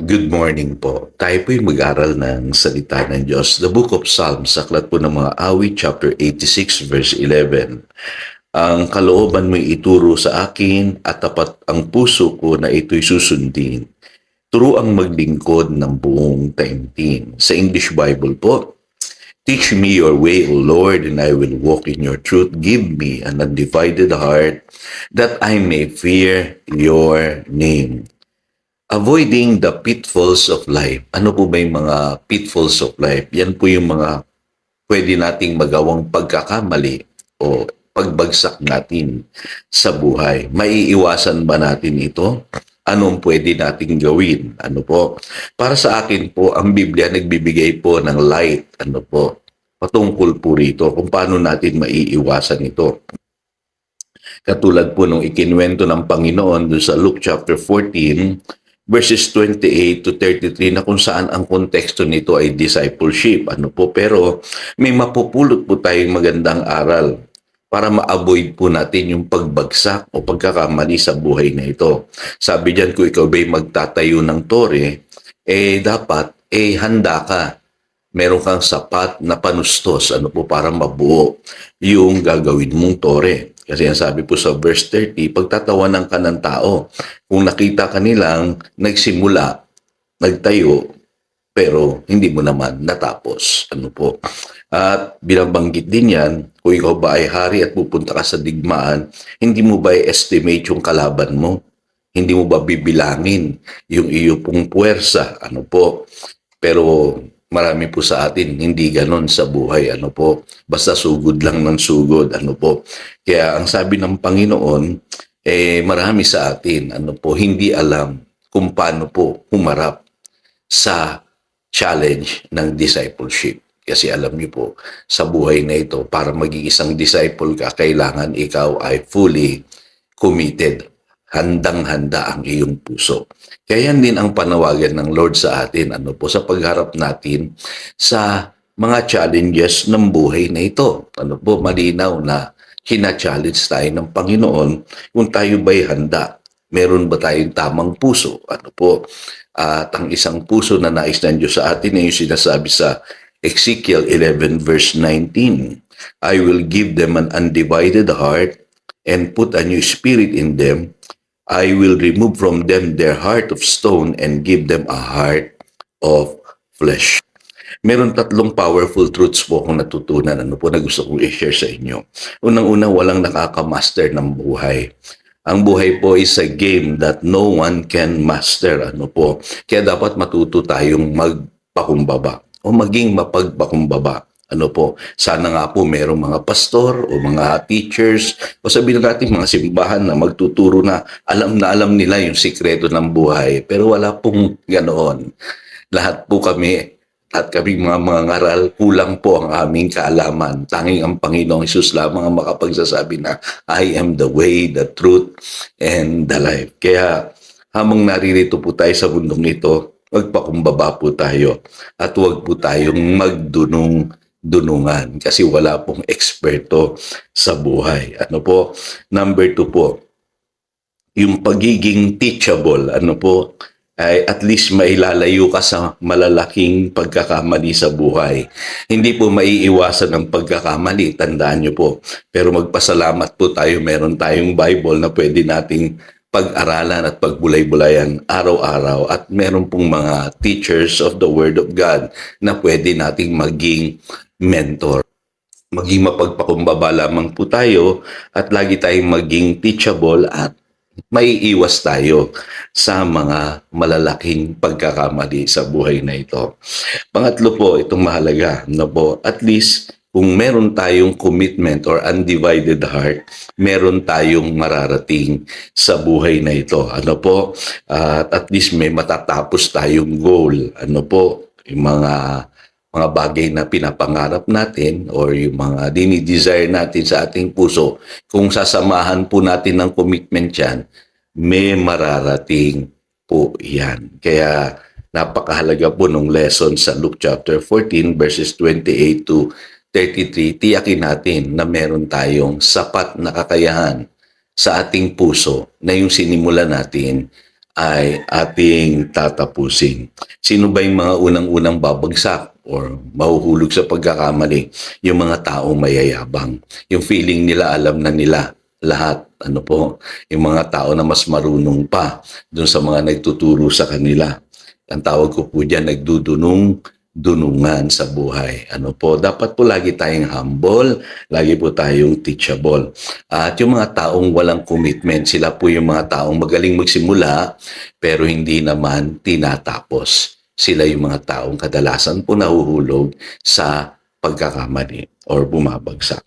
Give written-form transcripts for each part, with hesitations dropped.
Good morning po. Tayo po'y mag-aral ng salita ng Diyos. The Book of Psalms, aklat po ng mga awit, chapter 86, verse 11. Ang kalooban mo'y ituro sa akin at tapat ang puso ko na ito'y susundin. Turo ang maglingkod ng buong taimtim. Sa English Bible po, teach me your way, O Lord, and I will walk in your truth. Give me an undivided heart that I may fear your name. Avoiding the pitfalls of life. Ano po ba yung mga pitfalls of life? Yan po yung mga pwede nating magawang pagkakamali o pagbagsak natin sa buhay. Maiiwasan ba natin ito? Anong pwede nating gawin? Ano po? Para sa akin po, ang Biblia nagbibigay po ng light. Ano po? Patungkol po rito kung paano natin maiiwasan ito. Katulad po nung ikinwento ng Panginoon doon sa Luke chapter 14, verses 28 to 33 na kung saan ang konteksto nito ay discipleship. Ano po? Pero may mapupulot po tayong magandang aral para ma-avoid po natin yung pagbagsak o pagkakamali sa buhay na ito. Sabi diyan, kung ikaw ba'y magtatayo ng tore, dapat handa ka. Meron kang sapat na panustos para mabuo yung gagawin mong tore. Kasi ang sabi po sa verse 30, pagtatawanan ka ng tao, kung nakita ka nilang nagsimula, nagtayo, pero hindi mo naman natapos. At binabanggit din yan, kung ikaw ba ay hari at pupunta ka sa digmaan, hindi mo ba i-estimate yung kalaban mo? Hindi mo ba bibilangin yung iyo pong puwersa? Pero marami po sa atin, hindi ganon sa buhay, basta sugod lang ng sugod, Kaya ang sabi ng Panginoon, marami sa atin, hindi alam kung paano po humarap sa challenge ng discipleship. Kasi alam niyo po, sa buhay na ito, para maging isang disciple ka, kailangan ikaw ay fully committed. Handang-handa ang iyong puso. Kaya yan din ang panawagan ng Lord sa atin, sa pagharap natin sa mga challenges ng buhay na ito. Malinaw na hina-challenge tayo ng Panginoon kung tayo ba'y handa. Meron ba tayong tamang puso? At ang isang puso na nais ng Diyos sa atin ay yung sinasabi sa Ezekiel 11 verse 19. I will give them an undivided heart and put a new spirit in them. I will remove from them their heart of stone and give them a heart of flesh. Meron tatlong powerful truths po akong natutunan na gusto kong i-share sa inyo. Unang-una, walang nakaka-master ng buhay. Ang buhay po is a game that no one can master. Kaya dapat matuto tayong magpakumbaba o maging mapagpakumbaba. Sana nga po merong mga pastor o mga teachers o sabihin natin mga simbahan na magtuturo na alam nila yung sikreto ng buhay. Pero wala pong ganoon. Lahat kami mga ngaral, kulang po ang aming kaalaman. Tanging ang Panginoong Hesus lamang ang makapagsasabi na I am the way, the truth, and the life. Kaya habang naririto po tayo sa mundong ito, magpakumbaba po tayo at huwag po tayong magdunungan kasi wala pong eksperto sa buhay. Number 2 po, yung pagiging teachable, ay at least mailalayo ka sa malalaking pagkakamali sa buhay. Hindi po maiiwasan ang pagkakamali, tandaan nyo po. Pero magpasalamat po tayo, meron tayong Bible na pwede nating pag-aralan at pagbulay-bulayan araw-araw at meron pong mga teachers of the Word of God na pwede nating maging mentor. Maging mapagpakumbaba lamang po tayo at lagi tayong maging teachable at maiiwas tayo sa mga malalaking pagkakamali sa buhay na ito. Pangatlo po, itong mahalaga, at least kung meron tayong commitment or undivided heart, meron tayong mararating sa buhay na ito. At least may matatapos tayong goal. Yung mga bagay na pinapangarap natin or yung mga dinidesire natin sa ating puso, kung sasamahan po natin ng commitment yan, may mararating po yan. Kaya napakahalaga po nung lesson sa Luke chapter 14 verses 28 to 33, tiyakin natin na meron tayong sapat na kakayahan sa ating puso na yung sinimula natin ay ating tatapusin. Sino ba yung mga unang-unang babagsak or mahuhulog sa pagkakamali? Yung mga taong mayayabang. Yung feeling nila, alam na nila lahat. Ano po? Yung mga tao na mas marunong pa dun sa mga nagtuturo sa kanila. Ang tawag ko po dyan, dunungan sa buhay. Ano po, dapat po lagi tayong humble, lagi po tayong teachable. At yung mga taong walang commitment, sila po yung mga taong magaling magsimula, pero hindi naman tinatapos. Sila yung mga taong kadalasan po nahuhulog sa pagkakamali or bumabagsak.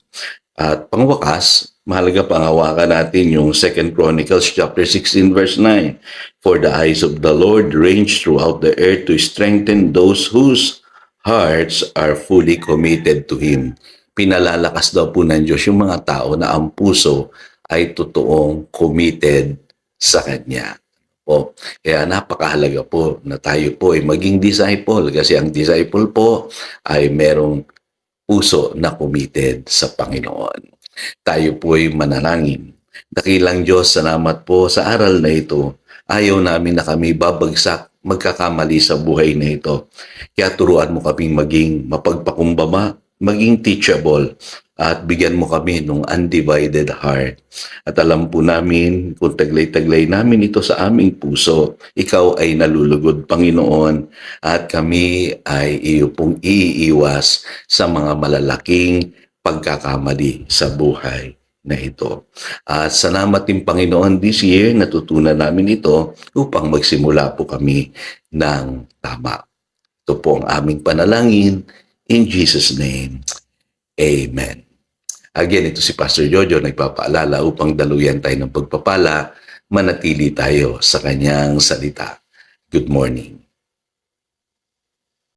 At pangwakas, mahalaga pang hawakan natin yung 2 Chronicles chapter 16 verse 9. For the eyes of the Lord range throughout the earth to strengthen those whose hearts are fully committed to Him. Pinalalakas daw po ng Diyos yung mga tao na ang puso ay totoong committed sa Kanya. Po. Kaya napakahalaga po na tayo po ay maging disciple kasi ang disciple po ay merong puso na committed sa Panginoon. Tayo po ay manalangin. Dakilang Diyos, salamat po sa aral na ito. Ayaw namin na kami babagsak, magkakamali sa buhay na ito. Kaya turuan mo kaming maging mapagpakumbaba, maging teachable, at bigyan mo kami ng undivided heart. At alam po namin, kung taglay-taglay namin ito sa aming puso, ikaw ay nalulugod, Panginoon, at kami ay iyo pong iiwas sa mga malalaking pagkakamali sa buhay na ito. At salamat din, Panginoon, this year natutunan namin ito upang magsimula po kami ng tama. Ito po ang aming panalangin. In Jesus' name, Amen. Again, ito si Pastor Jojo nagpapaalala upang daluyan tayo ng pagpapala, manatili tayo sa kanyang salita. Good morning.